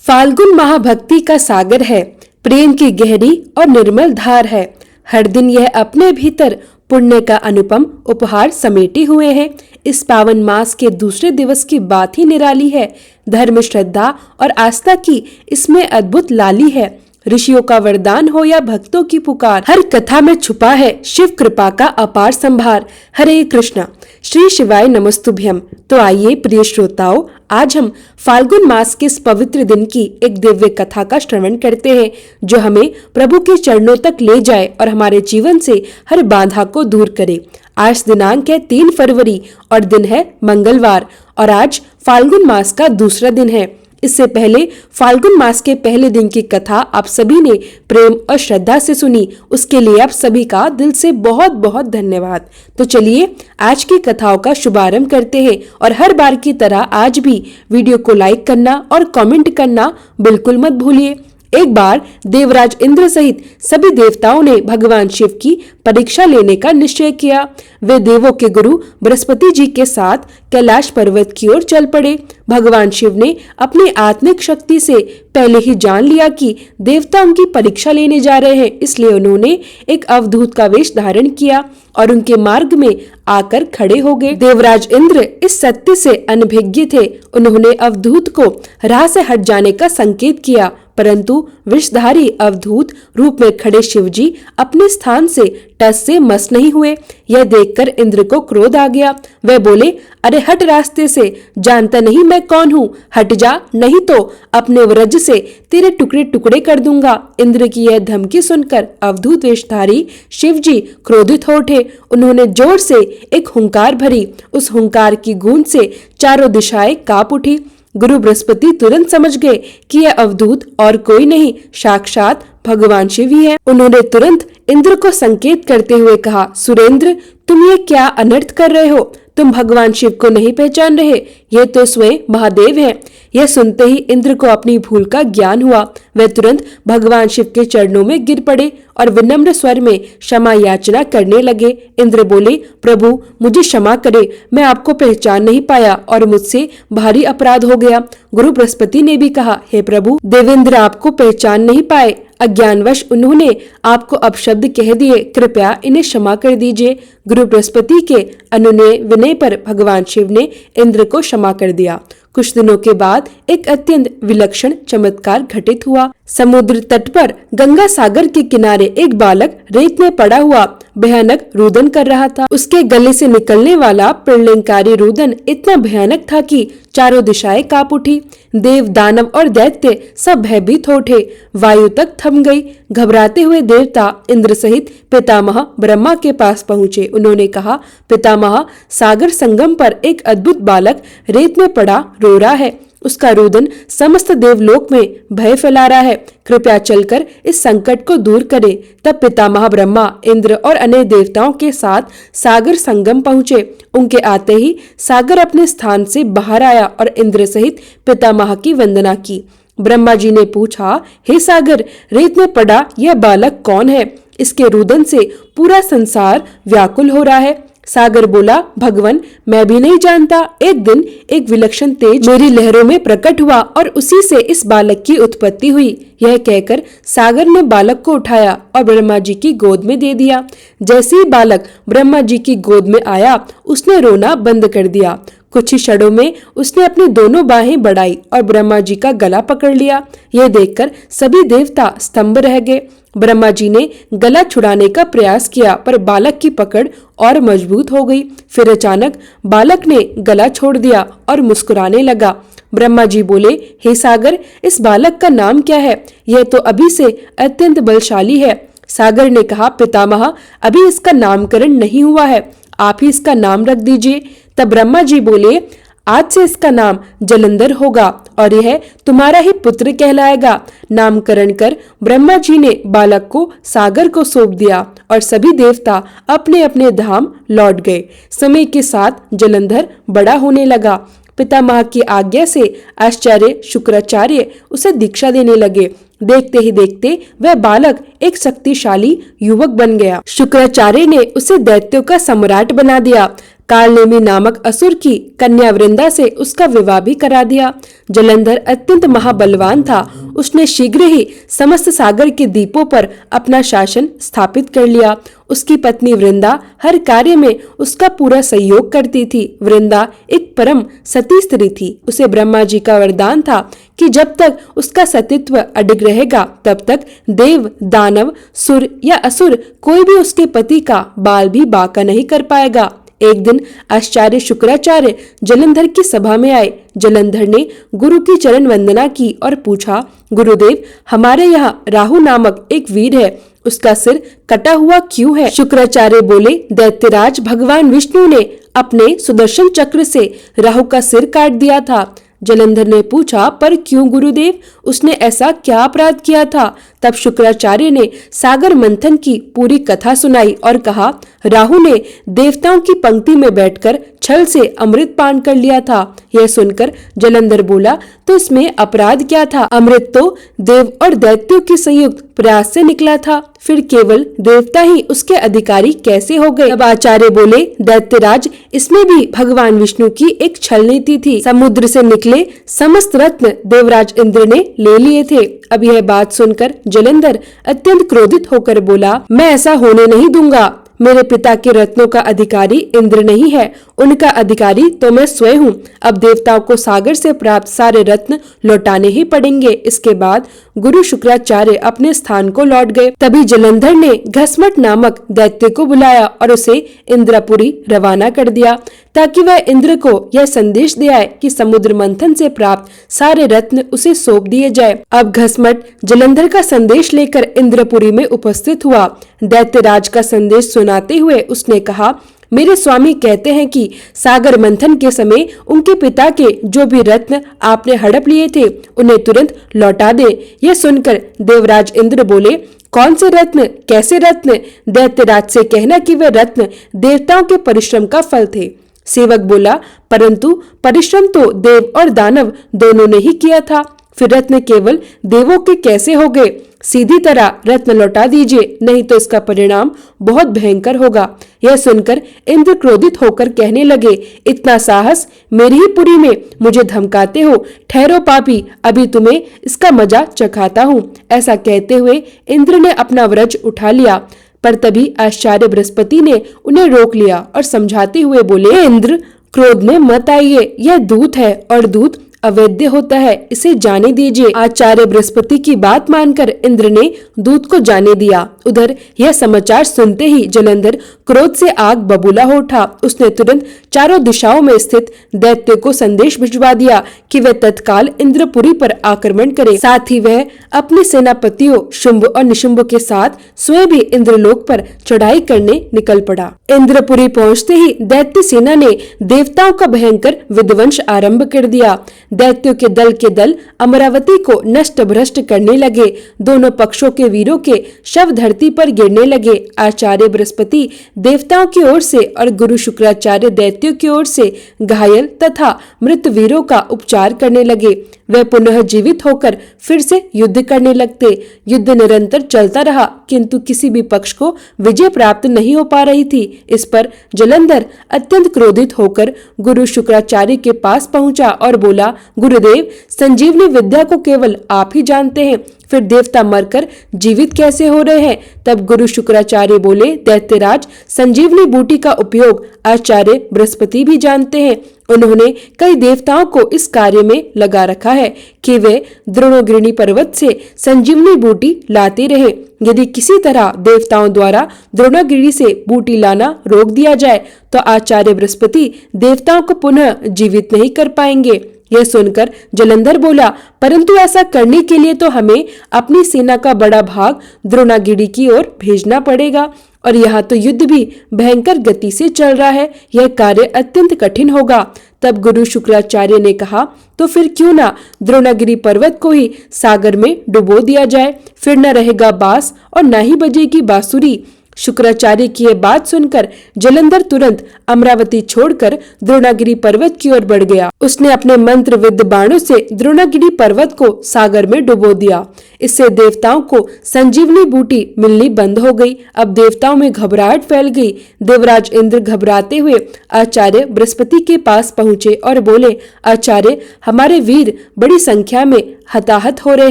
फाल्गुन महाभक्ति का सागर है, प्रेम की गहरी और निर्मल धार है। हर दिन यह अपने भीतर पुण्य का अनुपम उपहार समेटे हुए है। इस पावन मास के दूसरे दिवस की बात ही निराली है। धर्म, श्रद्धा और आस्था की इसमें अद्भुत लाली है। ऋषियों का वरदान हो या भक्तों की पुकार, हर कथा में छुपा है शिव कृपा का अपार संभार। हरे कृष्णा, श्री शिवाय नमस्तुभ्यम। तो आइए प्रिय श्रोताओं, आज हम फाल्गुन मास के इस पवित्र दिन की एक दिव्य कथा का श्रवण करते हैं, जो हमें प्रभु के चरणों तक ले जाए और हमारे जीवन से हर बाधा को दूर करे। आज दिनांक है 3 फरवरी और दिन है मंगलवार, और आज फाल्गुन मास का दूसरा दिन है। इससे पहले फाल्गुन मास के पहले दिन की कथा आप सभी ने प्रेम और श्रद्धा से सुनी, उसके लिए आप सभी का दिल से बहुत बहुत धन्यवाद। तो चलिए आज की कथाओं का शुभारंभ करते हैं, और हर बार की तरह आज भी वीडियो को लाइक करना और कमेंट करना बिल्कुल मत भूलिए। एक बार देवराज इंद्र सहित सभी देवताओं ने भगवान शिव की परीक्षा लेने का निश्चय किया। वे देवों के गुरु बृहस्पति जी के साथ कैलाश पर्वत की ओर चल पड़े। भगवान शिव ने अपनी आत्मिक शक्ति से पहले ही जान लिया कि देवता उनकी परीक्षा लेने जा रहे हैं, इसलिए उन्होंने एक अवधूत का वेश धारण किया और उनके मार्ग में आकर खड़े हो गए। देवराज इंद्र इस सत्य से अनभिज्ञ थे। उन्होंने अवधूत को राह से हट जाने का संकेत किया, परंतु विषधारी अवधूत रूप में खड़े शिवजी अपने स्थान से टस से मस नहीं हुए। यह देखकर इंद्र को क्रोध आ गया। वे बोले, अरे हट रास्ते से, जानता नहीं मैं कौन हूँ, हट जा, नहीं तो अपने वज्र से तेरे टुकड़े टुकड़े कर दूंगा। इंद्र की यह धमकी सुनकर अवधूत वेशधारी शिवजी क्रोधित हो उठे। उन्होंने जोर से एक हुंकार भरी। उस हुंकार की गूंज से चारों दिशाएं कांप उठी। गुरु बृहस्पति तुरंत समझ गए कि यह अवधूत और कोई नहीं, साक्षात भगवान शिव ही है। उन्होंने तुरंत इंद्र को संकेत करते हुए कहा, सुरेंद्र, तुम ये क्या अनर्थ कर रहे हो? तुम भगवान शिव को नहीं पहचान रहे, ये तो स्वयं महादेव हैं। यह सुनते ही इंद्र को अपनी भूल का ज्ञान हुआ। वे तुरंत भगवान शिव के चरणों में गिर पड़े और विनम्र स्वर में क्षमा याचना करने लगे। इंद्र बोले, प्रभु मुझे क्षमा करे, मैं आपको पहचान नहीं पाया और मुझसे भारी अपराध हो गया। गुरु बृहस्पति ने भी कहा, हे प्रभु, देवेंद्र आपको पहचान नहीं पाए, अज्ञानवश उन्होंने आपको अपशब्द कह दिए, कृपया इन्हें क्षमा कर दीजिए। गुरु बृहस्पति के अनुनय विनय पर भगवान शिव ने इंद्र को क्षमा कर दिया। कुछ दिनों के बाद एक अत्यंत विलक्षण चमत्कार घटित हुआ। समुद्र तट पर गंगा सागर के किनारे एक बालक रेत में पड़ा हुआ भयानक रुदन कर रहा था। उसके गले से निकलने वाला प्रलयंकारी रुदन इतना भयानक था कि चारों दिशाएं कांप उठी। देव, दानव और दैत्य सब भयभीत हो उठे। वायु तक थम गई। घबराते हुए देवता इंद्र सहित पितामह ब्रह्मा के पास पहुंचे। उन्होंने कहा, पितामह, सागर संगम पर एक अद्भुत बालक रेत में पड़ा रो रहा है। उसका रुदन समस्त देवलोक में भय फैला रहा है। कृपया चलकर इस संकट को दूर करें। तब पितामह ब्रह्मा, इंद्र और अन्य देवताओं के साथ सागर संगम पहुंचे। उनके आते ही सागर अपने स्थान से बाहर आया और इंद्र सहित पितामह की वंदना की। ब्रह्मा जी ने पूछा, हे सागर, रेत में पड़ा यह बालक कौन है? इसके रुदन से पूरा संसार व्याकुल हो रहा है। सागर बोला, भगवान, मैं भी नहीं जानता। एक दिन एक विलक्षण तेज मेरी लहरों में प्रकट हुआ और उसी से इस बालक की उत्पत्ति हुई। यह कहकर सागर ने बालक को उठाया और ब्रह्मा जी की गोद में दे दिया। जैसे ही बालक ब्रह्मा जी की गोद में आया, उसने रोना बंद कर दिया। कुछ ही क्षणों में उसने अपनी दोनों बाहें बढ़ाई और ब्रह्मा जी का गला पकड़ लिया। यह देखकर सभी देवता स्तंभ रह गए। ब्रह्मा जी ने गला छुड़ाने का प्रयास किया, पर बालक की पकड़ और मजबूत हो गई। फिर अचानक बालक ने गला छोड़ दिया और मुस्कुराने लगा। ब्रह्मा जी बोले, हे सागर, इस बालक का नाम क्या है? यह तो अभी से अत्यंत बलशाली है। सागर ने कहा, पितामह, अभी इसका नामकरण नहीं हुआ है, आप ही इसका नाम रख दीजिए। तब ब्रह्मा जी बोले, आज से इसका नाम जलंधर होगा और यह तुम्हारा ही पुत्र कहलाएगा। नामकरण कर ब्रह्मा जी ने बालक को सागर को सौंप दिया और सभी देवता अपने अपने धाम लौट गए। समय के साथ जलंधर बड़ा होने लगा। पितामह की आज्ञा से आचार्य शुक्राचार्य उसे दीक्षा देने लगे। देखते ही देखते वह बालक एक शक्तिशाली युवक बन गया। शुक्राचार्य ने उसे दैत्यों का सम्राट बना दिया। कालनेमी नामक असुर की कन्या वृंदा से उसका विवाह भी करा दिया। जलंधर अत्यंत महाबलवान था। उसने शीघ्र ही समस्त सागर के द्वीपों पर अपना शासन स्थापित कर लिया। उसकी पत्नी वृंदा हर कार्य में उसका पूरा सहयोग करती थी। वृंदा एक परम सती स्त्री थी। उसे ब्रह्मा जी का वरदान था कि जब तक उसका सतीत्व अडिग रहेगा तब तक देव, दानव, सुर या असुर कोई भी उसके पति का बाल भी बांका नहीं कर पाएगा। एक दिन आचार्य शुक्राचार्य जलंधर की सभा में आए। जलंधर ने गुरु की चरण वंदना की और पूछा, गुरुदेव, हमारे यहाँ राहु नामक एक वीर है, उसका सिर कटा हुआ क्यों है? शुक्राचार्य बोले, दैत्यराज भगवान विष्णु ने अपने सुदर्शन चक्र से राहु का सिर काट दिया था। जलंधर ने पूछा, पर क्यों गुरुदेव, उसने ऐसा क्या अपराध किया था? तब शुक्राचार्य ने सागर मंथन की पूरी कथा सुनाई और कहा, राहु ने देवताओं की पंक्ति में बैठकर छल से अमृत पान कर लिया था। यह सुनकर जलंधर बोला, तो इसमें अपराध क्या था? अमृत तो देव और दैत्यों की संयुक्त प्रयास से निकला था, फिर केवल देवता ही उसके अधिकारी कैसे हो गए? अब आचार्य बोले, दैत्यराज, इसमें भी भगवान विष्णु की एक छल नीति थी। समुद्र से निकले समस्त रत्न देवराज इंद्र ने ले लिए थे। अब यह बात सुनकर जलंधर अत्यंत क्रोधित होकर बोला, मैं ऐसा होने नहीं दूंगा। मेरे पिता के रत्नों का अधिकारी इंद्र नहीं है, उनका अधिकारी तो मैं स्वयं हूँ। अब देवताओं को सागर से प्राप्त सारे रत्न लौटाने ही पड़ेंगे। इसके बाद गुरु शुक्राचार्य अपने स्थान को लौट गए। तभी जलंधर ने घसमट नामक दैत्य को बुलाया और उसे इंद्रपुरी रवाना कर दिया ताकि वह इंद्र को यह संदेश दे आए कि समुद्र मंथन से प्राप्त सारे रत्न उसे सौंप दिए जाए। अब घसमट जलंधर का संदेश लेकर इंद्रपुरी में उपस्थित हुआ। दैत्यराज का संदेश सुनाते हुए उसने कहा, मेरे स्वामी कहते हैं कि सागर मंथन के समय उनके पिता के जो भी रत्न आपने हड़प लिए थे उन्हें तुरंत लौटा दे। यह सुनकर देवराज इंद्र बोले, कौन से रत्न, कैसे रत्न? दैत्यराज से कहना कि वे रत्न देवताओं के परिश्रम का फल थे। सेवक बोला, परंतु परिश्रम तो देव और दानव दोनों ने ही किया था, फिर रत्न केवल देवों के कैसे हो गए? सीधी तरह रत्न लौटा दीजिए, नहीं तो इसका परिणाम बहुत भयंकर होगा। यह सुनकर इंद्र क्रोधित होकर कहने लगे, इतना साहस मेरी ही पुरी में मुझे धमकाते हो? ठहरो पापी, अभी तुम्हें इसका मजा चखाता हूँ। ऐसा कहते हुए इंद्र ने अपना वज्र उठा लिया, पर तभी आचार्य बृहस्पति ने उन्हें रोक लिया और समझाते हुए बोले, इंद्र, क्रोध में मत आइए, यह दूत है और दूत अवैध होता है, इसे जाने दीजिए। आचार्य बृहस्पति की बात मानकर इंद्र ने दूत को जाने दिया। उधर यह समाचार सुनते ही जलंधर क्रोध से आग बबूला हो उठा। उसने तुरंत चारों दिशाओं में स्थित दैत्य को संदेश भिजवा दिया कि वह तत्काल इंद्रपुरी पर आक्रमण करे। साथ ही वह अपने सेनापतियों शुंभ और निशुंभ के साथ स्वयं भी इंद्रलोक पर चढ़ाई करने निकल पड़ा। इंद्रपुरी पहुंचते ही दैत्य सेना ने देवताओं का भयंकर विध्वंस आरंभ कर दिया। दैत्यों के दल अमरावती को नष्ट भ्रष्ट करने लगे। दोनों पक्षों के वीरों के शव धरती पर गिरने लगे। आचार्य बृहस्पति देवताओं की ओर से और गुरु शुक्राचार्य दैत्यों की ओर से घायल तथा मृत वीरों का उपचार करने लगे। वे पुनः जीवित होकर फिर से युद्ध करने लगते। युद्ध निरंतर चलता रहा, किंतु किसी भी पक्ष को विजय प्राप्त नहीं हो पा रही थी। इस पर जलंधर अत्यंत क्रोधित होकर गुरु शुक्राचार्य के पास पहुंचा और बोला, गुरुदेव, संजीवनी विद्या को केवल आप ही जानते हैं, फिर देवता मरकर जीवित कैसे हो रहे हैं? तब गुरु शुक्राचार्य बोले, दैत्यराज, संजीवनी बूटी का उपयोग आचार्य बृहस्पति भी जानते हैं। उन्होंने कई देवताओं को इस कार्य में लगा रखा है कि वे द्रोणगिरी पर्वत से संजीवनी बूटी लाते रहे। यदि किसी तरह देवताओं द्वारा द्रोणगिरी से बूटी लाना रोक दिया जाए तो आचार्य बृहस्पति देवताओं को पुनः जीवित नहीं कर पाएंगे। यह सुनकर जलंधर बोला, परंतु ऐसा करने के लिए तो हमें अपनी सेना का बड़ा भाग द्रोणागिरी की ओर भेजना पड़ेगा और यहाँ तो युद्ध भी भयंकर गति से चल रहा है। यह कार्य अत्यंत कठिन होगा। तब गुरु शुक्राचार्य ने कहा, तो फिर क्यों ना द्रोणागिरी पर्वत को ही सागर में डुबो दिया जाए, फिर न रहेगा बांस और न ही बजेगी बांसुरी। शुक्राचार्य की यह बात सुनकर जलंधर तुरंत अमरावती छोड़कर द्रोणागिरी पर्वत की ओर बढ़ गया। उसने अपने मंत्र विद्ध बाणों से द्रोणागिरी पर्वत को सागर में डुबो दिया। इससे देवताओं को संजीवनी बूटी मिलनी बंद हो गई। अब देवताओं में घबराहट फैल गई। देवराज इंद्र घबराते हुए आचार्य बृहस्पति के पास पहुंचे और बोले, आचार्य, हमारे वीर बड़ी संख्या में हताहत हो रहे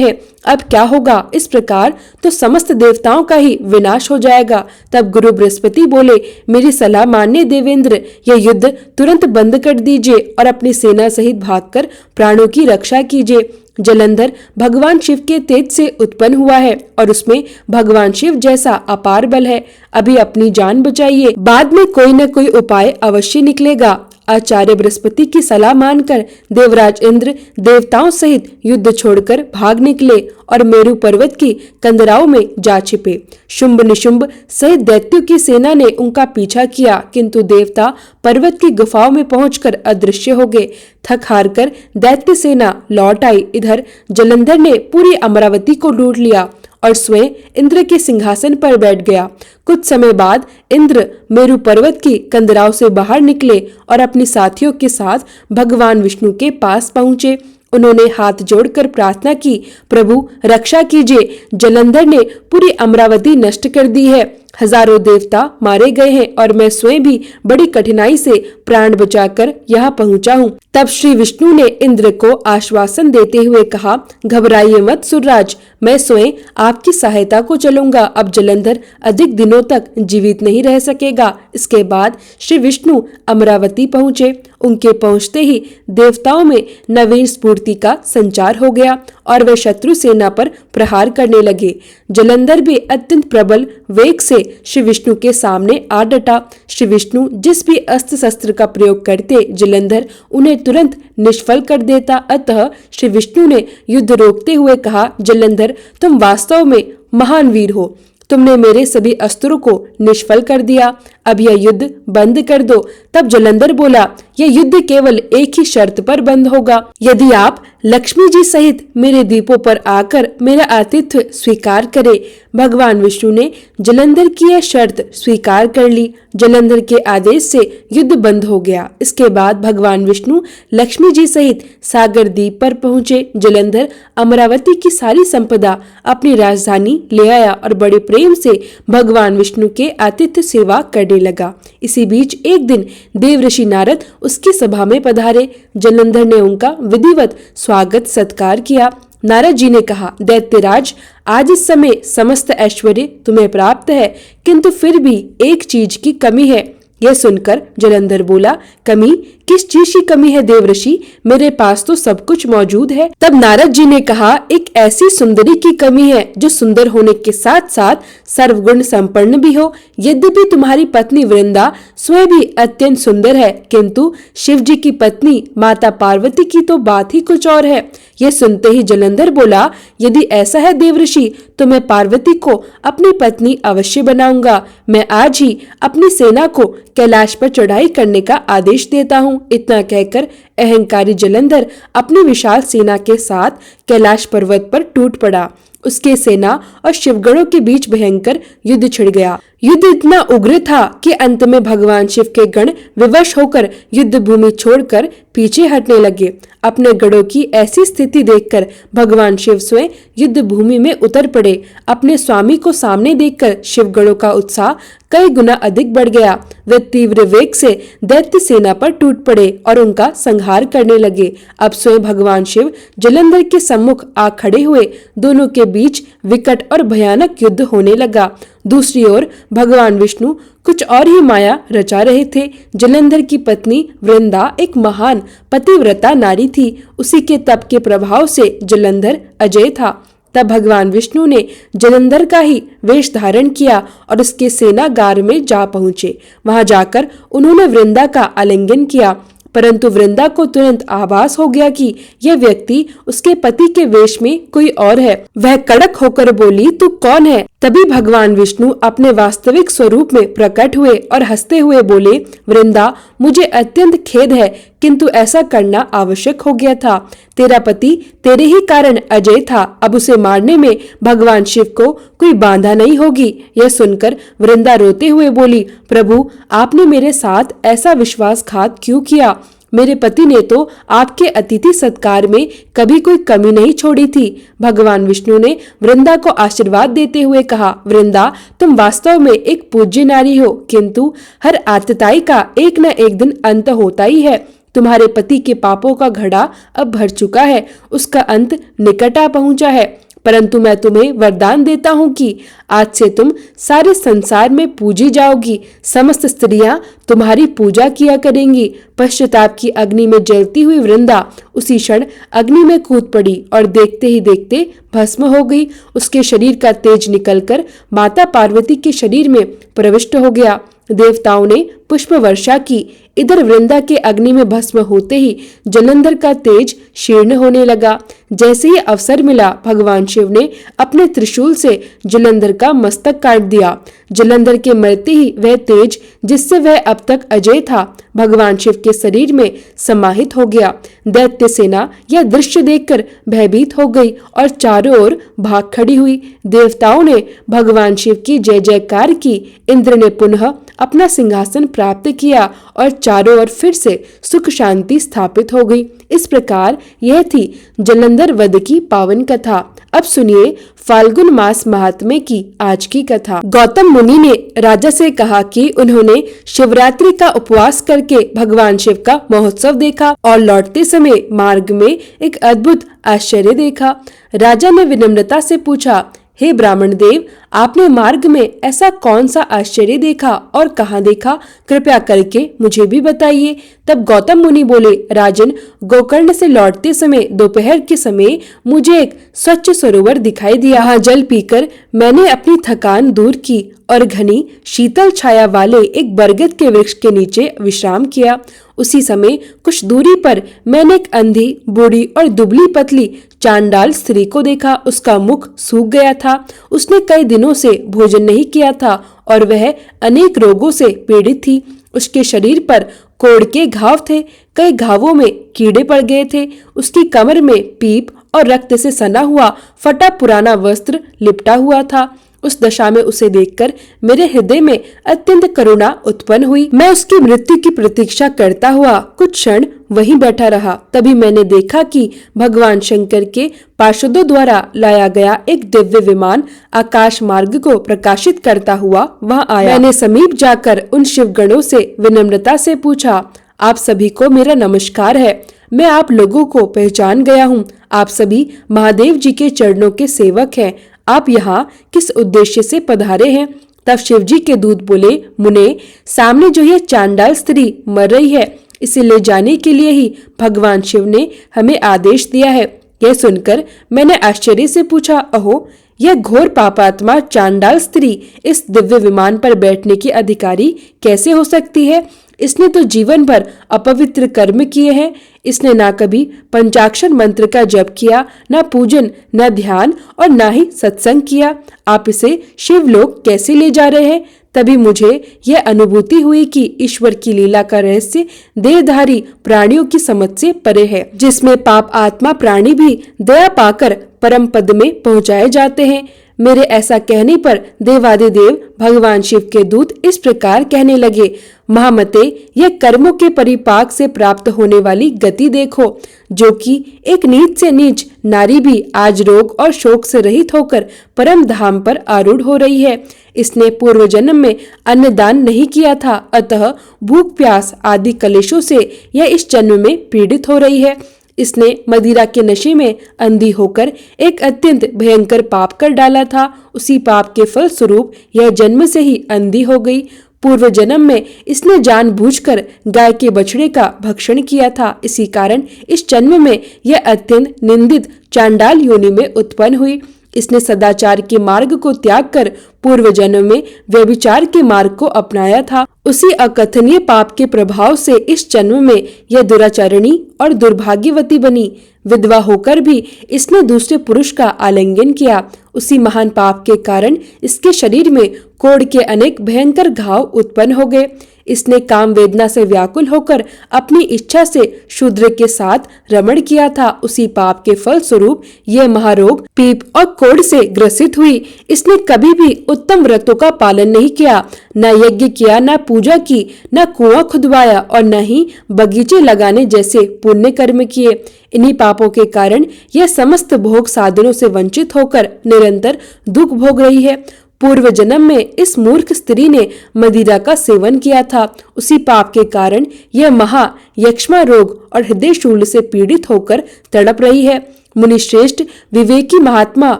हैं, अब क्या होगा? इस प्रकार तो समस्त देवताओं का ही विनाश हो जाएगा। तब गुरु बृहस्पति बोले, मेरी सलाह मानिए देवेंद्र, यह युद्ध तुरंत बंद कर दीजिए और अपनी सेना सहित भागकर प्राणों की रक्षा कीजिए। जलंधर भगवान शिव के तेज से उत्पन्न हुआ है और उसमें भगवान शिव जैसा अपार बल है। अभी अपनी जान बचाइए, बाद में कोई न कोई उपाय अवश्य निकलेगा। आचार्य बृहस्पति की सलाह मानकर देवराज इंद्र देवताओं सहित युद्ध छोड़कर भाग निकले और मेरु पर्वत की कंदराओं में जा छिपे। शुंभ निशुंभ सहित दैत्यों की सेना ने उनका पीछा किया, किंतु देवता पर्वत की गुफाओं में पहुंचकर अदृश्य हो गए। थक हार कर दैत्य सेना लौट आई। इधर जलंधर ने पूरी अमरावती को लूट लिया और स्वयं इंद्र के सिंहासन पर बैठ गया। कुछ समय बाद इंद्र मेरु पर्वत की कंदराओं से बाहर निकले और अपने साथियों के साथ भगवान विष्णु के पास पहुंचे। उन्होंने हाथ जोड़कर प्रार्थना की, प्रभु रक्षा कीजिए, जलंधर ने पूरी अमरावती नष्ट कर दी है, हजारों देवता मारे गए हैं और मैं स्वयं भी बड़ी कठिनाई से प्राण बचाकर यहाँ पहुँचा हूँ। तब श्री विष्णु ने इंद्र को आश्वासन देते हुए कहा, घबराइए मत सुरराज, मैं स्वयं आपकी सहायता को चलूंगा। अब जलंधर अधिक दिनों तक जीवित नहीं रह सकेगा। इसके बाद श्री विष्णु अमरावती पहुँचे। उनके पहुँचते ही देवताओं में नवीन स्फूर्ति का संचार हो गया और वे शत्रु सेना पर प्रहार करने लगे। जलंधर भी अत्यंत प्रबल वेग से श्री विष्णु के सामने आ डटा। श्री विष्णु जिस भी अस्त्र शस्त्र का प्रयोग करते, जलंधर उन्हें तुरंत निष्फल कर देता। अतः श्री विष्णु ने युद्ध रोकते हुए कहा, जलंधर, तुम वास्तव में महान वीर हो, तुमने मेरे सभी अस्त्रों को निष्फल कर दिया। अब यह युद्ध बंद कर दो। तब जलंधर बोला, यह युद्ध केवल एक ही शर्त पर बंद होगा, यदि आप लक्ष्मी जी सहित मेरे द्वीपों पर आकर मेरा आतिथ्य स्वीकार करें। भगवान विष्णु ने जलंधर की यह शर्त स्वीकार कर ली। जलंधर के आदेश से युद्ध बंद हो गया। इसके बाद भगवान विष्णु लक्ष्मी जी सहित सागर द्वीप पर पहुंचे। जलंधर अमरावती की सारी संपदा अपनी राजधानी ले आया और बड़े प्रेम से भगवान विष्णु के आतिथ्य सेवा करने लगा। इसी बीच एक दिन देवऋषि नारद उसकी सभा में पधारे। जलंधर ने उनका विधिवत स्वागत सत्कार किया। नारद जी ने कहा, दैत्यराज, आज इस समय समस्त ऐश्वर्य तुम्हें प्राप्त है, किंतु फिर भी एक चीज की कमी है। यह सुनकर जलंधर बोला, कमी? किस चीज की कमी है देवऋषि? मेरे पास तो सब कुछ मौजूद है। तब नारद जी ने कहा, एक ऐसी सुंदरी की कमी है जो सुंदर होने के साथ साथ सर्वगुण संपन्न भी हो। यद्यपि तुम्हारी पत्नी वृंदा स्वयं भी अत्यंत सुंदर है, किंतु शिव जी की पत्नी माता पार्वती की तो बात ही कुछ और है। यह सुनते ही जलंधर बोला, यदि ऐसा है देवऋषि, तो मैं पार्वती को अपनी पत्नी अवश्य बनाऊंगा। मैं आज ही अपनी सेना को कैलाश पर चढ़ाई करने का आदेश देता हूँ। इतना कहकर अहंकारी जलंधर अपनी विशाल सेना के साथ कैलाश पर्वत पर टूट पड़ा। उसके सेना और शिवगणों के बीच भयंकर युद्ध छिड़ गया। युद्ध इतना उग्र था कि अंत में भगवान शिव के गण विवश होकर युद्ध भूमि छोड़कर पीछे हटने लगे। अपने गणों की ऐसी स्थिति देखकर भगवान शिव स्वयं युद्ध भूमि में उतर पड़े। अपने स्वामी को सामने देखकर शिवगणों का उत्साह कई गुना अधिक बढ़ गया। वे तीव्र वेग से दैत्य सेना पर टूट पड़े और उनका संहार करने लगे। अब स्वयं भगवान शिव जलंधर के सम्मुख आ खड़े हुए। दोनों के बीच विकट और भयानक युद्ध होने लगा। दूसरी ओर भगवान विष्णु कुछ और ही माया रचा रहे थे। जलंधर की पत्नी वृंदा एक महान पतिव्रता नारी थी। उसी के तप के प्रभाव से जलंधर अजय था। तब भगवान विष्णु ने जलंधर का ही वेश धारण किया और उसके सेनागार में जा पहुंचे। वहां जाकर उन्होंने वृंदा का आलिंगन किया, परंतु वृंदा को तुरंत आभास हो गया कि यह व्यक्ति उसके पति के वेश में कोई और है। वह कड़क होकर बोली, तू कौन है? तभी भगवान विष्णु अपने वास्तविक स्वरूप में प्रकट हुए और हंसते हुए बोले, वृंदा, मुझे अत्यंत खेद है किंतु ऐसा करना आवश्यक हो गया था। तेरा पति तेरे ही कारण अजय था, अब उसे मारने में भगवान शिव को कोई बाधा नहीं होगी। यह सुनकर वृंदा रोते हुए बोली, प्रभु आपने मेरे साथ ऐसा विश्वासघात क्यों किया? मेरे पति ने तो आपके अतिथि सत्कार में कभी कोई कमी नहीं छोड़ी थी। भगवान विष्णु ने वृंदा को आशीर्वाद देते हुए कहा, वृंदा तुम वास्तव में एक पूज्य नारी हो, किंतु हर आतताई का एक न एक दिन अंत होता ही है। तुम्हारे पति के पापों का घड़ा अब भर चुका है, उसका अंत निकट आ पहुंचा है। परंतु मैं तुम्हें वरदान देता हूँ कि आज से तुम सारे संसार में पूजी जाओगी। समस्त स्त्रियां तुम्हारी पूजा किया करेंगी। पश्चाताप की अग्नि में जलती हुई वृंदा उसी क्षण अग्नि में कूद पड़ी और देखते ही देखते भस्म हो गई। उसके शरीर का तेज निकलकर माता पार्वती के शरीर में प्रविष्ट हो गया। देवताओं ने पुष्प वर्षा की। इधर वृंदा के अग्नि में भस्म होते ही जलंधर का तेज क्षीर्ण होने लगा। जैसे ही अवसर मिला, भगवान शिव ने अपने त्रिशूल से जलंधर का मस्तक काट दिया। जलंधर के मरते ही वह तेज जिससे वह अब तक अजय था, भगवान शिव के शरीर में समाहित हो गया। दैत्य सेना यह दृश्य देखकर भयभीत हो गई और चारों ओर भाग खड़ी हुई। देवताओं ने भगवान शिव की जय जयकार की। इंद्र ने पुनः अपना सिंहासन प्राप्त किया और चारों ओर फिर से सुख शांति स्थापित हो गई। इस प्रकार यह थी जलंधर वध की पावन कथा। अब सुनिए फाल्गुन मास महात्म्य की आज की कथा। गौतम मुनि ने राजा से कहा कि उन्होंने शिवरात्रि का उपवास करके भगवान शिव का महोत्सव देखा और लौटते समय मार्ग में एक अद्भुत आश्चर्य देखा। राजा ने विनम्रता से पूछा, हे ब्राह्मण देव, आपने मार्ग में ऐसा कौन सा आश्चर्य देखा और कहाँ देखा? कृपया करके मुझे भी बताइए। तब गौतम मुनि बोले, राजन, गोकर्ण से लौटते समय दोपहर के समय मुझे एक स्वच्छ सरोवर दिखाई दिया। वहाँ जल पीकर मैंने अपनी थकान दूर की और घनी शीतल छाया वाले एक बरगद के वृक्ष के नीचे विश्राम किया। उसी समय कुछ दूरी पर मैंने एक अंधी, बूढ़ी और दुबली पतली चांडाल स्त्री को देखा। उसका मुख सूख गया था। उसने कई दिनों से भोजन नहीं किया था और वह अनेक रोगों से पीड़ित थी। उसके शरीर पर कोढ़ के घाव थे। कई घावों में कीड़े पड़ गए थे। उसकी कमर में पीप और रक्त से सना हुआ फटा पुराना वस्त्र लिपटा हुआ था। उस दशा में उसे देखकर मेरे हृदय में अत्यंत करुणा उत्पन्न हुई। मैं उसकी मृत्यु की प्रतीक्षा करता हुआ कुछ क्षण वहीं बैठा रहा। तभी मैंने देखा कि भगवान शंकर के पार्षदों द्वारा लाया गया एक दिव्य विमान आकाश मार्ग को प्रकाशित करता हुआ वहां आया। मैंने समीप जाकर उन शिवगणों से विनम्रता से पूछा, आप सभी को मेरा नमस्कार है। मैं आप लोगों को पहचान गया हूँ। आप सभी महादेव जी के चरणों के सेवक हैं। आप यहाँ किस उद्देश्य से पधारे हैं? तब शिव जी के दूत बोले, मुने, सामने जो यह चांडाल स्त्री मर रही है, इसे ले जाने के लिए ही भगवान शिव ने हमें आदेश दिया है। यह सुनकर मैंने आश्चर्य से पूछा, अहो, यह घोर पापात्मा चांडाल स्त्री इस दिव्य विमान पर बैठने की अधिकारी कैसे हो सकती है? इसने तो जीवन भर अपवित्र कर्म किए हैं। इसने ना कभी पंचाक्षर मंत्र का जप किया, ना पूजन, न ध्यान और ना ही सत्संग किया। आप इसे शिवलोक कैसे ले जा रहे हैं? तभी मुझे यह अनुभूति हुई कि ईश्वर की लीला का रहस्य देहधारी प्राणियों की समझ से परे है, जिसमें पाप आत्मा प्राणी भी दया पाकर परम पद में पहुंचाए जाते हैं। मेरे ऐसा कहने पर देवादिदेव भगवान शिव के दूत इस प्रकार कहने लगे, महामते, यह कर्मों के परिपाक से प्राप्त होने वाली गति देखो, जो कि एक नीच से नीच नारी भी आज रोग और शोक से रहित होकर परम धाम पर आरूढ़ हो रही है। इसने पूर्व जन्म में अन्नदान नहीं किया था, अतः भूख प्यास आदि कलेशों से यह इस जन्म में पीड़ित हो रही है। इसने मदिरा के नशे में अंधी होकर एक अत्यंत भयंकर पाप कर डाला था। उसी पाप के फल स्वरूप यह जन्म से ही अंधी हो गई। पूर्व जन्म में इसने जानबूझकर गाय के बछड़े का भक्षण किया था। इसी कारण इस जन्म में यह अत्यंत निंदित चांडाल योनि में उत्पन्न हुई। इसने सदाचार के मार्ग को त्याग कर पूर्व जन्म में व्यभिचार के मार्ग को अपनाया था। उसी अकथनीय पाप के प्रभाव से इस जन्म में यह दुराचारणी और दुर्भाग्यवती बनी। विधवा होकर भी इसने दूसरे पुरुष का आलिंगन किया। उसी महान पाप के कारण इसके शरीर में कोढ़ के अनेक भयंकर घाव उत्पन्न हो गए। इसने काम वेदना से व्याकुल होकर अपनी इच्छा से शूद्र के साथ रमण किया था। उसी पाप के फल स्वरूप यह महारोग पीप और कोढ़ से ग्रसित हुई। इसने कभी भी उत्तम व्रतों का पालन नहीं किया, न यज्ञ किया, न पूजा की, न कुआं खुदवाया और न ही बगीचे लगाने जैसे पुण्य कर्म किए। इन्हीं पापों के कारण यह समस्त भोग साधनों से वंचित होकर निरंतर दुख भोग रही है। पूर्व जन्म में इस मूर्ख स्त्री ने मदिरा का सेवन किया था। उसी पाप के कारण यह महा यक्ष्मा रोग और हृदय शूल से पीड़ित होकर तड़प रही है। मुनिश्रेष्ठ विवेकी महात्मा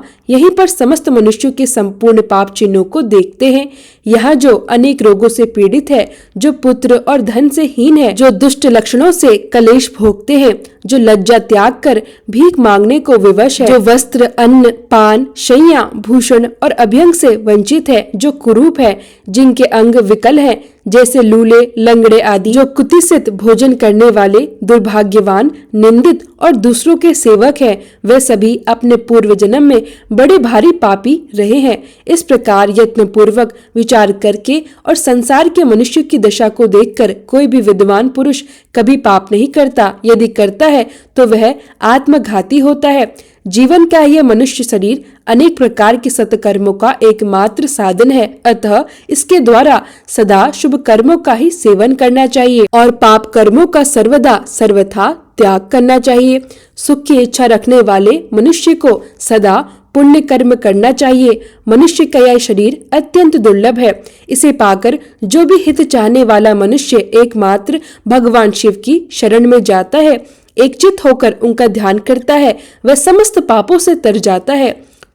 यहीं पर समस्त मनुष्यों के संपूर्ण पाप चिन्हों को देखते हैं। यहाँ जो अनेक रोगों से पीड़ित है, जो पुत्र और धन से हीन है, जो दुष्ट लक्षणों से कलेश भोगते हैं, जो लज्जा त्याग कर भीख मांगने को विवश है, जो वस्त्र, अन्न, पान, शैया, भूषण और अभ्यंग से वंचित है, जो कुरूप है, जिनके अंग विकल है जैसे लूले, लंगड़े आदि, जो कुतिसित भोजन करने वाले, दुर्भाग्यवान, निंदित और दूसरों के सेवक है, वे सभी अपने पूर्व जन्म में बड़े भारी पापी रहे हैं। इस प्रकार यत्न पूर्वक विचार करके और संसार के मनुष्य की दशा को देखकर कोई भी विद्वान पुरुष कभी पाप नहीं करता। यदि करता है तो वह आत्मघाती होता है। जीवन का यह मनुष्य शरीर अनेक प्रकार के सत्कर्मों का एकमात्र साधन है, अतः इसके द्वारा सदा शुभ कर्मों का ही सेवन करना चाहिए और पाप कर्मों का सर्वदा सर्वथा त्याग करना चाहिए। सुख की इच्छा रखने वाले मनुष्य को सदा पुण्य कर्म करना चाहिए। मनुष्य का यह शरीर अत्यंत दुर्लभ है। इसे पाकर जो भी हित चाहने वाला मनुष्य एकमात्र भगवान शिव की शरण में जाता है, एकचित होकर उनका ध्यान करता है, वह समस्त पापों से तर जाता है।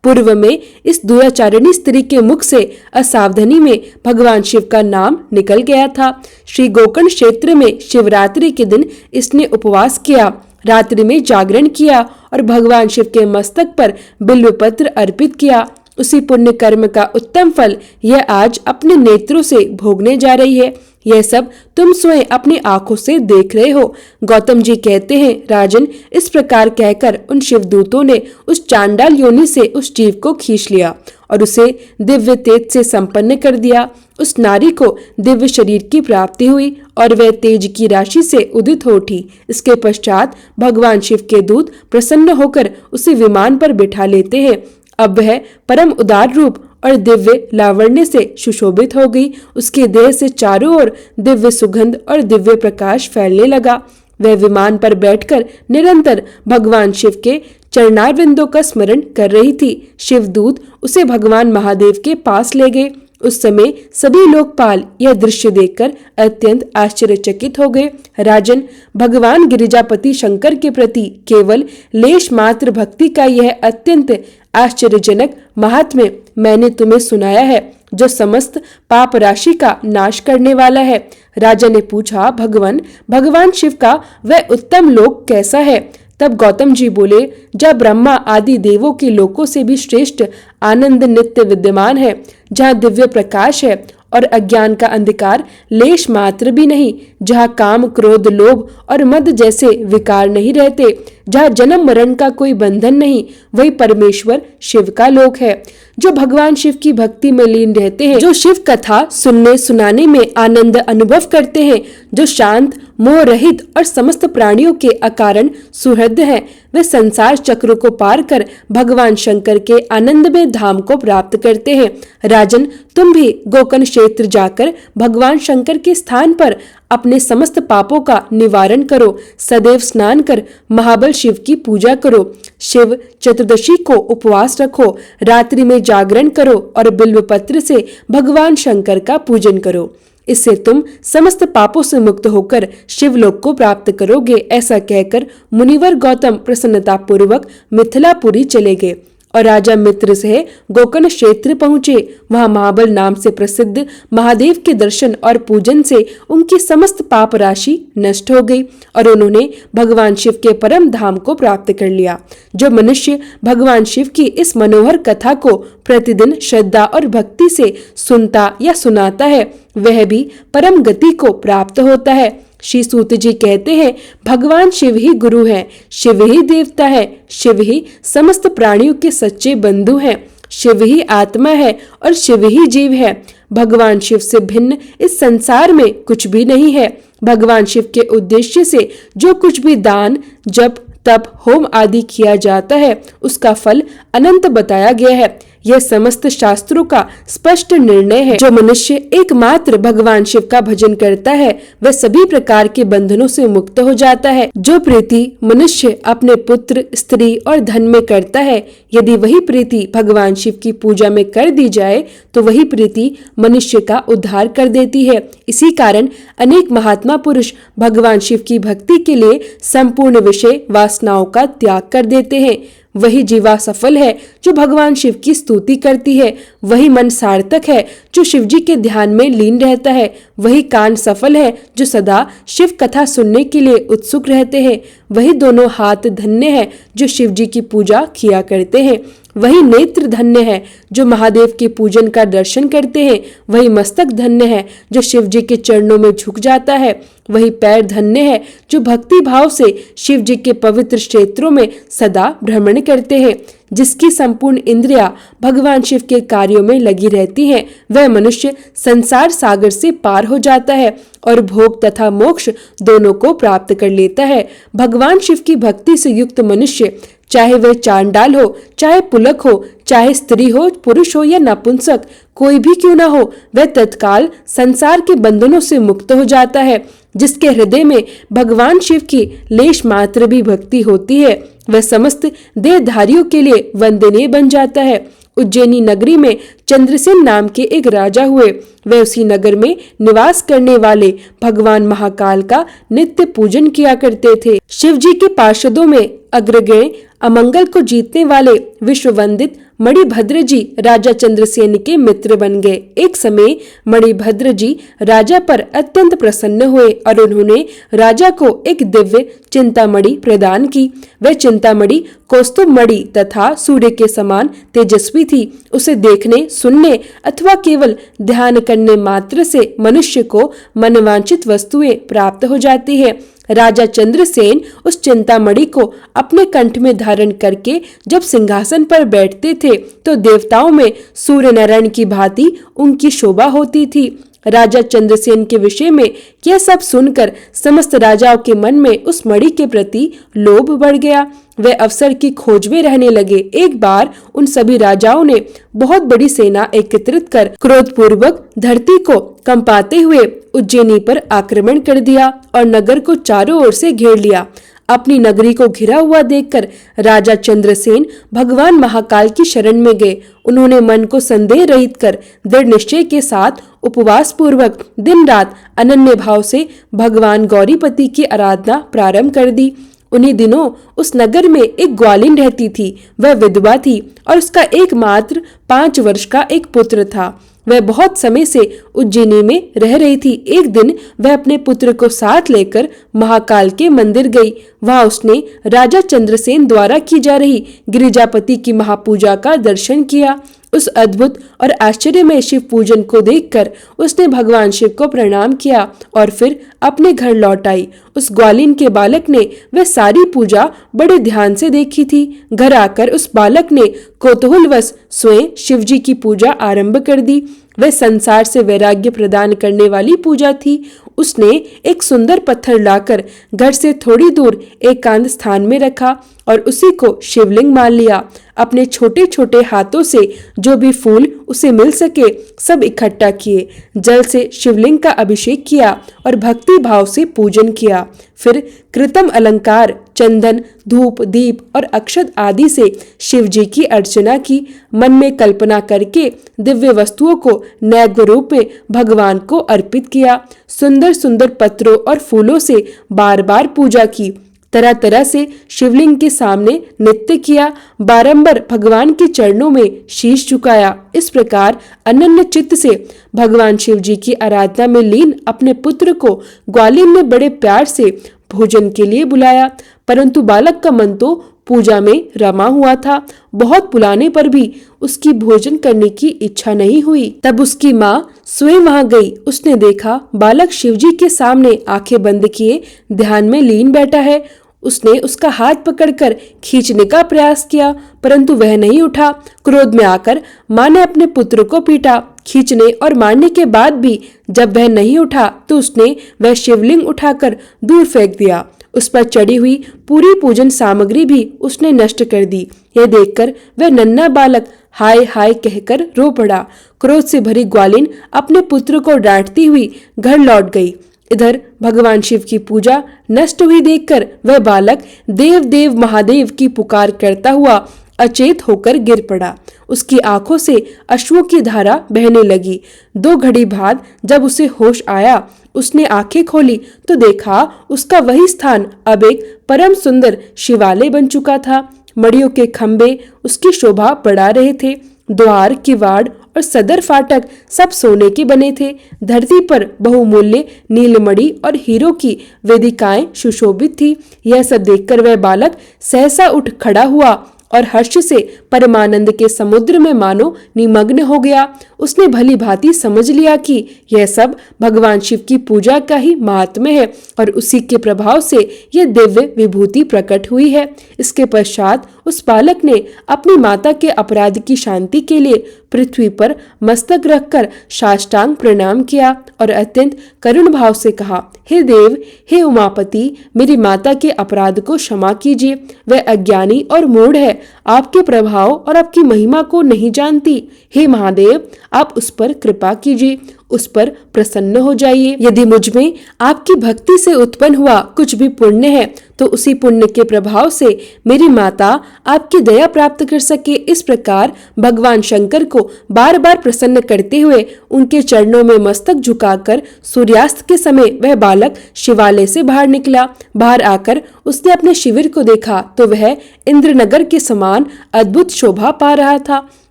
पूर्व में इस दुराचारिणी स्त्री के मुख से असावधानी में भगवान शिव का नाम निकल गया था। श्री गोकर्ण क्षेत्र में शिवरात्रि के दिन इसने उपवास किया, रात्रि में जागरण किया और भगवान शिव के मस्तक पर बिल्व पत्र अर्पित किया। उसी पुण्य कर्म का उत्तम फल यह आज अपने नेत्रों से भोगने जा रही है। यह सब तुम स्वयं अपनी आंखों से देख रहे हो। गौतम जी कहते हैं, राजन, इस प्रकार कहकर उन शिवदूतों ने उस चांडाल योनि से उस जीव को खींच लिया और उसे दिव्य तेज से संपन्न कर दिया। उस नारी को दिव्य शरीर की प्राप्ति हुई और वह तेज की राशि से उदित हो उठी। इसके पश्चात भगवान शिव के दूत प्रसन्न होकर उसे विमान पर बिठा लेते हैं। अब वह परम उदार रूप और दिव्य लावण्य से सुशोभित हो गई। उसके देह से चारों ओर दिव्य सुगंध और दिव्य प्रकाश फैलने लगा। वह विमान पर बैठकर निरंतर भगवान शिव के चरणारविंदों का स्मरण कर रही थी। शिवदूत उसे भगवान महादेव के पास ले गए। उस समय सभी लोकपाल यह दृश्य देखकर अत्यंत आश्चर्यचकित हो गए। राजन, भगवान गिरिजापति शंकर के प्रति केवल लेश मात्र भक्ति का यह अत्यंत आश्चर्यजनक महात्म्य मैंने तुम्हें सुनाया है, जो समस्त पाप राशि का नाश करने वाला है। राजा ने पूछा, भगवान शिव का वह उत्तम लोक कैसा है? तब गौतम जी बोले, जहाँ ब्रह्मा आदि देवों के लोकों से भी श्रेष्ठ आनंद नित्य विद्यमान है, जहाँ दिव्य प्रकाश है और अज्ञान का अंधकार लेश मात्र भी नहीं, जहाँ काम, क्रोध, लोभ और मद जैसे विकार नहीं रहते, जहाँ जन्म मरण का कोई बंधन नहीं, वही परमेश्वर शिव का लोक है। जो भगवान शिव की भक्ति में लीन रहते हैं, जो शिव कथा सुनने सुनाने में आनंद अनुभव करते हैं, जो शांत, मोह रहित और समस्त प्राणियों के अकारण सुहृद हैं, वे संसार चक्र को पार कर भगवान शंकर के आनंदमय धाम को प्राप्त करते हैं। राजन, तुम भी गोकर्ण क्षेत्र जाकर भगवान शंकर के स्थान पर अपने समस्त पापों का निवारण करो। सदैव स्नान कर महाबल शिव की पूजा करो। शिव चतुर्दशी को उपवास रखो, रात्रि में जागरण करो और बिल्व पत्र से भगवान शंकर का पूजन करो। इससे तुम समस्त पापों से मुक्त होकर शिवलोक को प्राप्त करोगे। ऐसा कहकर मुनिवर गौतम प्रसन्नता पूर्वक मिथिलापुरी चले गए और राजा मित्र से गोकर्ण क्षेत्र पहुंचे। वहां महाबल नाम से प्रसिद्ध महादेव के दर्शन और पूजन से उनकी समस्त पाप राशि नष्ट हो गई और उन्होंने भगवान शिव के परम धाम को प्राप्त कर लिया। जो मनुष्य भगवान शिव की इस मनोहर कथा को प्रतिदिन श्रद्धा और भक्ति से सुनता या सुनाता है, वह भी परम गति को प्राप्त होता है। श्री सूत जी कहते हैं, भगवान शिव ही गुरु है, शिव ही देवता है, शिव ही समस्त प्राणियों के सच्चे बंधु हैं। शिव ही आत्मा है और शिव ही जीव है। भगवान शिव से भिन्न इस संसार में कुछ भी नहीं है। भगवान शिव के उद्देश्य से जो कुछ भी दान, जप, तप, होम आदि किया जाता है उसका फल अनंत बताया गया है। यह समस्त शास्त्रों का स्पष्ट निर्णय है। जो मनुष्य एकमात्र भगवान शिव का भजन करता है वह सभी प्रकार के बंधनों से मुक्त हो जाता है। जो प्रीति मनुष्य अपने पुत्र, स्त्री और धन में करता है, यदि वही प्रीति भगवान शिव की पूजा में कर दी जाए तो वही प्रीति मनुष्य का उद्धार कर देती है। इसी कारण अनेक महात्मा पुरुष भगवान शिव की भक्ति के लिए संपूर्ण विषय वासनाओं का त्याग कर देते हैं। वही जीवा सफल है जो भगवान शिव की स्तुति करती है। वही मन सार्थक है जो शिव जी के ध्यान में लीन रहता है। वही कान सफल है जो सदा शिव कथा सुनने के लिए उत्सुक रहते हैं। वही दोनों हाथ धन्य है जो शिव जी की पूजा किया करते हैं। वही नेत्र धन्य है जो महादेव के पूजन का दर्शन करते हैं। वही मस्तक धन्य है जो शिव जी के चरणों में झुक जाता है। वही पैर धन्य है जो भक्ति भाव से शिव जी के पवित्र क्षेत्रों में सदा भ्रमण करते हैं। जिसकी संपूर्ण इंद्रियां भगवान शिव के कार्यों में लगी रहती हैं, वह मनुष्य संसार सागर से पार हो जाता है और भोग तथा मोक्ष दोनों को प्राप्त कर लेता है। भगवान शिव की भक्ति से युक्त मनुष्य, चाहे वह चांडाल हो, चाहे पुलक हो, चाहे स्त्री हो, पुरुष हो या नपुंसक, कोई भी क्यों ना हो, वह तत्काल संसार के बंधनों से मुक्त हो जाता है। जिसके हृदय में भगवान शिव की लेश मात्र भी भक्ति होती है, वह समस्त देहधारियों के लिए वंदनीय बन जाता है। उज्जैनी नगरी में चंद्रसेन नाम के एक राजा हुए। वे उसी नगर में निवास करने वाले भगवान महाकाल का नित्य पूजन किया करते थे। शिव जी के पार्षदों में अग्रगण्य, अमंगल को जीतने वाले विश्व वंदित मणिभद्र जी राजा चंद्रसेन के मित्र बन गए। एक समय मणिभद्र जी राजा पर अत्यंत प्रसन्न हुए और उन्होंने राजा को एक दिव्य चिंतामणि प्रदान की। वह चिंतामणि कौस्तुभ मणि तथा सूर्य के समान तेजस्वी थी। उसे देखने, सुनने अथवा केवल ध्यान करने मात्र से मनुष्य को मनवांछित वस्तुएं प्राप्त हो जाती है। राजा चंद्रसेन उस चिंतामणि को अपने कंठ में धारण करके जब सिंहासन पर बैठते थे तो देवताओं में सूर्य नारायण की भांति उनकी शोभा होती थी। राजा चंद्रसेन के विषय में यह सब सुनकर समस्त राजाओं के मन में उस मणि के प्रति लोभ बढ़ गया। वे अवसर की खोज में रहने लगे। एक बार उन सभी राजाओं ने बहुत बड़ी सेना एकत्रित कर क्रोधपूर्वक धरती को कंपाते हुए उज्जैनी पर आक्रमण कर दिया और नगर को चारों ओर से घेर लिया। अपनी नगरी को घिरा हुआ देखकर राजा चंद्रसेन भगवान महाकाल की शरण में गए। उन्होंने मन को संदेह रहित कर दृढ़ निश्चय के साथ उपवास पूर्वक दिन रात अनन्य भाव से भगवान गौरीपति की आराधना प्रारंभ कर दी। उन्हीं दिनों उस नगर में एक ग्वालिन रहती थी। वह विधवा थी और उसका एकमात्र 5 वर्ष का एक पुत्र था। वह बहुत समय से उज्जैनी में रह रही थी। एक दिन वह अपने पुत्र को साथ लेकर महाकाल के मंदिर गई। वहां उसने राजा चंद्रसेन द्वारा की जा रही गिरिजापति की महापूजा का दर्शन किया। उस अद्भुत और आश्चर्यमय शिव पूजन को देखकर उसने भगवान शिव को प्रणाम किया और फिर अपने घर लौट आई। उस ग्वालिन के बालक ने वह सारी पूजा बड़े ध्यान से देखी थी। घर आकर उस बालक ने कौतूहलवश स्वयं शिव जी की पूजा आरंभ कर दी। वह संसार से वैराग्य प्रदान करने वाली पूजा थी। उसने एक सुंदर पत्थर लाकर घर से थोड़ी दूर एकांत स्थान में रखा और उसी को शिवलिंग मान लिया। अपने छोटे छोटे हाथों से जो भी फूल उसे मिल सके सब इकट्ठा किए, जल से शिवलिंग का अभिषेक किया और भक्ति भाव से पूजन किया। फिर कृत्रिम अलंकार, चंदन, धूप, दीप और अक्षत आदि से शिव जी की अर्चना की। मन में कल्पना करके दिव्य वस्तुओं को नैवेद्य रूप में भगवान को अर्पित किया। सुंदर सुंदर पत्रों और फूलों से बार बार पूजा की। तरह तरह से शिवलिंग के सामने नृत्य किया। बारंबार भगवान के चरणों में शीश झुकाया। इस प्रकार अनन्य चित्त से भगवान शिव जी की आराधना में लीन अपने पुत्र को ग्वालिन ने बड़े प्यार से भोजन के लिए बुलाया, परंतु बालक का मन तो पूजा में रमा हुआ था। बहुत बुलाने पर भी उसकी भोजन करने की इच्छा नहीं हुई। तब उसकी माँ स्वयं वहां गई। उसने देखा बालक शिवजी के सामने आंखें बंद किए ध्यान में लीन बैठा है। उसने उसका हाथ पकड़कर खींचने का प्रयास किया, परंतु वह नहीं उठा। क्रोध में आकर माँ ने अपने पुत्र को पीटा। खींचने और मारने के बाद भी जब वह नहीं उठा तो उसने वह शिवलिंग उठाकर दूर फेंक दिया। उस पर चढ़ी हुई पूरी पूजन सामग्री भी उसने नष्ट कर दी। यह देखकर वह नन्हा बालक हाय हाय कहकर रो पड़ा। क्रोध से भरी ग्वालिन अपने पुत्र को डांटती हुई घर लौट गई। इधर भगवान शिव की पूजा नष्ट हुई देखकर वह बालक देव देव महादेव की पुकार करता हुआ अचेत होकर गिर पड़ा। उसकी आंखों से अश्रु की धारा बहने लगी। 2 घड़ी बाद जब उसे होश आया, उसने आंखें खोली तो देखा उसका वही स्थान अब एक परम सुंदर शिवालय बन चुका था। मड़ियों के खंभे उसकी शोभा बढ़ा रहे थे। द्वार, किवाड़ और सदर फाटक सब सोने के बने थे। धरती पर बहुमूल्य नीलमणि और हीरो की वेदिकाएं सुशोभित थी। यह सब देखकर वह बालक सहसा उठ खड़ा हुआ और हर्ष से परमानंद के समुद्र में मानो निमग्न हो गया। उसने भली भांति समझ लिया कि यह सब भगवान शिव की पूजा का ही महात्म्य है और उसी के प्रभाव से यह दिव्य विभूति प्रकट हुई है। इसके पश्चात उस बालक ने अपनी माता के अपराध की शांति के लिए पृथ्वी पर मस्तक रखकर साष्टांग प्रणाम किया और अत्यंत करुण भाव से कहा, हे देव, हे उमापति, मेरी माता के अपराध को क्षमा कीजिए। वह अज्ञानी और मूढ़ है, आपके प्रभाव और आपकी महिमा को नहीं जानती। हे महादेव, आप उस पर कृपा कीजिए, उस पर प्रसन्न हो जाइए। यदि मुझ में आपकी भक्ति से उत्पन्न हुआ कुछ भी पुण्य है तो उसी पुण्य के प्रभाव से मेरी माता आपकी दया प्राप्त कर सके। इस प्रकार भगवान शंकर को बार बार प्रसन्न करते हुए उनके चरणों में मस्तक झुकाकर सूर्यास्त के समय वह बालक शिवालय से बाहर निकला। बाहर आकर उसने अपने शिविर को देखा तो वह इंद्रनगर के समान अद्भुत शोभा पा रहा था।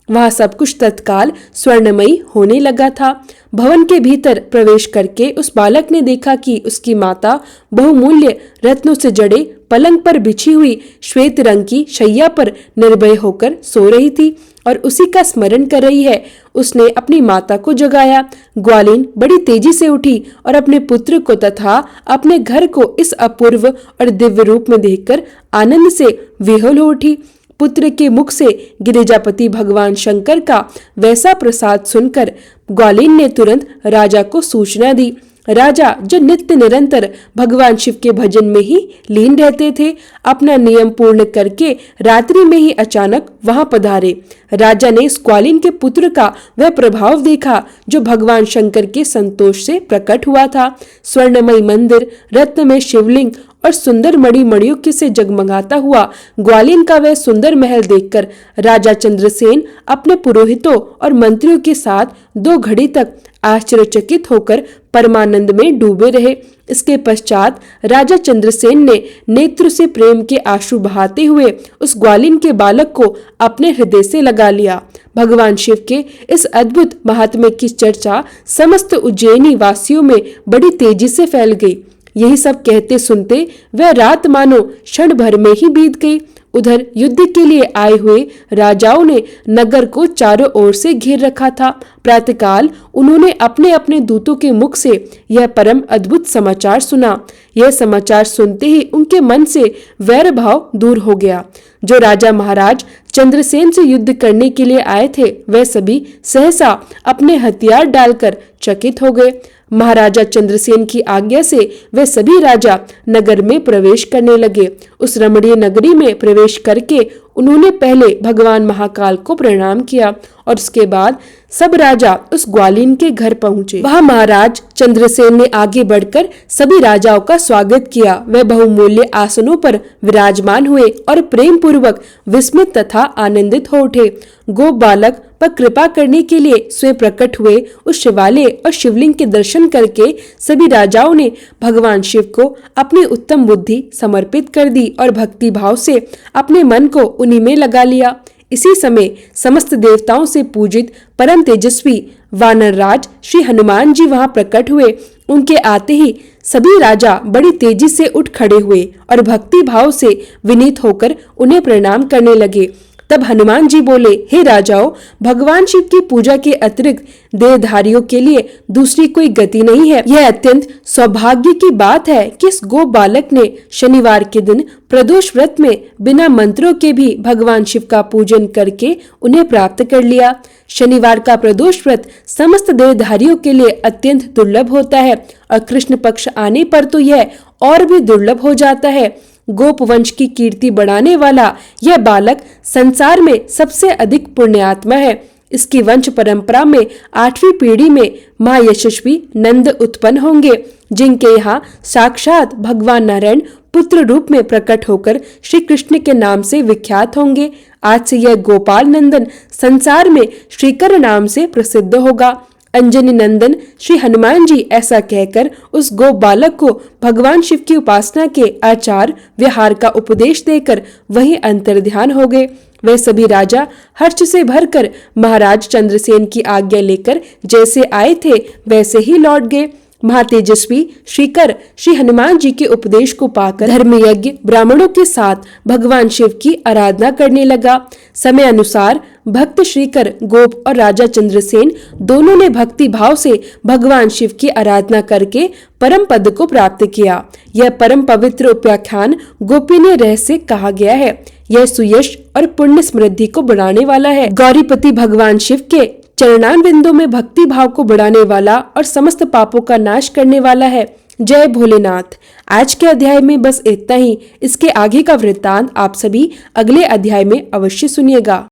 वहाँ सब कुछ तत्काल स्वर्णमयी होने लगा था। भवन के भीतर प्रवेश करके उस बालक ने देखा कि उसकी माता बहुमूल्य रत्नों से जड़े पलंग पर बिछी हुई श्वेत रंग की शैया पर निर्भय होकर सो रही थी और उसी का स्मरण कर रही है। उसने अपनी माता को जगाया। ग्वालिन बड़ी तेजी से उठी और अपने पुत्र को तथा अपने घर को इस अपूर्व और दिव्य रूप में देखकर आनंद से विह्वल हो उठी। पुत्र के मुख से गिरिजापति भगवान शंकर का वैसा प्रसाद सुनकर ग्वालिन ने तुरंत राजा को सूचना दी। राजा, जो नित्य निरंतर भगवान शिव के भजन में ही लीन रहते थे, अपना नियम पूर्ण करके रात्रि में ही अचानक वहां पधारे। राजा ने इस ग्वालिन के पुत्र का वह प्रभाव देखा जो भगवान शंकर के संतोष से प्रकट हुआ था। स्वर्णमय मंदिर, रत्नमय शिवलिंग और सुंदर मणियों के से जगमगाता हुआ ग्वालिन का वह सुंदर महल देखकर राजा चंद्रसेन अपने पुरोहितों और मंत्रियों के साथ 2 घड़ी तक आश्चर्यचकित होकर परमानंद में डूबे रहे। इसके पश्चात राजा चंद्रसेन ने नेत्र से प्रेम के आंसू बहाते हुए उस ग्वालिन के बालक को अपने हृदय से लगा लिया। भगवान शिव के इस अद्भुत महात्म्य की चर्चा समस्त उज्जैनी वासियों में बड़ी तेजी से फैल गई। यही सब कहते सुनते वह रात मानो क्षण भर में ही बीत गई। उधर युद्ध के लिए आए हुए राजाओं ने नगर को चारों ओर से घेर रखा था। प्रातःकाल उन्होंने अपने अपने दूतों के मुख से यह परम अद्भुत समाचार सुना। यह समाचार सुनते ही उनके मन से वैर भाव दूर हो गया। जो राजा महाराज चंद्रसेन से युद्ध करने के लिए आए थे वह सभी सहसा अपने हथियार डालकर चकित हो गए। महाराजा चंद्रसेन की आज्ञा से वे सभी राजा नगर में प्रवेश करने लगे। उस रमणीय नगरी में प्रवेश करके उन्होंने पहले भगवान महाकाल को प्रणाम किया और उसके बाद सब राजा उस ग्वालिन के घर पहुंचे। वहां महाराज चंद्रसेन ने आगे बढ़कर सभी राजाओं का स्वागत किया। वे बहुमूल्य आसनों पर विराजमान हुए और प्रेम पूर्वक विस्मित तथा आनंदित हो उठे। गोप बालक पर कृपा करने के लिए स्वयं प्रकट हुए उस शिवालय और शिवलिंग के दर्शन करके सभी राजाओं ने भगवान शिव को अपनी उत्तम बुद्धि समर्पित कर दी और भक्ति भाव से अपने मन को उन्हीं में लगा लिया। इसी समय समस्त देवताओं से पूजित परम तेजस्वी वानर राज श्री हनुमान जी वहां प्रकट हुए। उनके आते ही सभी राजा बड़ी तेजी से उठ खड़े हुए और भक्ति भाव से विनीत होकर उन्हें प्रणाम करने लगे। तब हनुमान जी बोले, हे राजाओं, भगवान शिव की पूजा के अतिरिक्त देहधारियों के लिए दूसरी कोई गति नहीं है। यह अत्यंत सौभाग्य की बात है कि इस गो बालक ने शनिवार के दिन प्रदोष व्रत में बिना मंत्रों के भी भगवान शिव का पूजन करके उन्हें प्राप्त कर लिया। शनिवार का प्रदोष व्रत समस्त देहधारियों के लिए अत्यंत दुर्लभ होता है और कृष्ण पक्ष आने पर तो यह और भी दुर्लभ हो जाता है। गोप वंश की कीर्ति बढ़ाने वाला यह बालक संसार में सबसे अधिक पुण्यात्मा है। इसकी वंश परंपरा में 8वीं पीढ़ी में महायशस्वी नंद उत्पन्न होंगे, जिनके यहाँ साक्षात भगवान नारायण पुत्र रूप में प्रकट होकर श्री कृष्ण के नाम से विख्यात होंगे। आज से यह गोपाल नंदन संसार में श्रीकर नाम से प्रसिद्ध होगा। अंजनी नंदन श्री हनुमान जी ऐसा कहकर उस गो बालक को भगवान शिव की उपासना के आचार व्यवहार का उपदेश देकर वहीं अंतर्ध्यान हो गए। वे सभी राजा हर्ष से भरकर महाराज चंद्रसेन की आज्ञा लेकर जैसे आए थे वैसे ही लौट गए। महातेजस्वी श्रीकर श्री हनुमान जी के उपदेश को पाकर धर्मयज्ञ ब्राह्मणों के साथ भगवान शिव की आराधना करने लगा। समय अनुसार भक्त श्रीकर, गोप और राजा चंद्रसेन दोनों ने भक्ति भाव से भगवान शिव की आराधना करके परम पद को प्राप्त किया। यह परम पवित्र उपाख्यान गोपनीय रहस्य कहा गया है। यह सुयश और पुण्य समृद्धि को बढ़ाने वाला है। गौरीपति भगवान शिव के चरणान बिंदु में भक्ति भाव को बढ़ाने वाला और समस्त पापों का नाश करने वाला है। जय भोलेनाथ। आज के अध्याय में बस इतना ही। इसके आगे का वृत्तांत आप सभी अगले अध्याय में अवश्य सुनिएगा।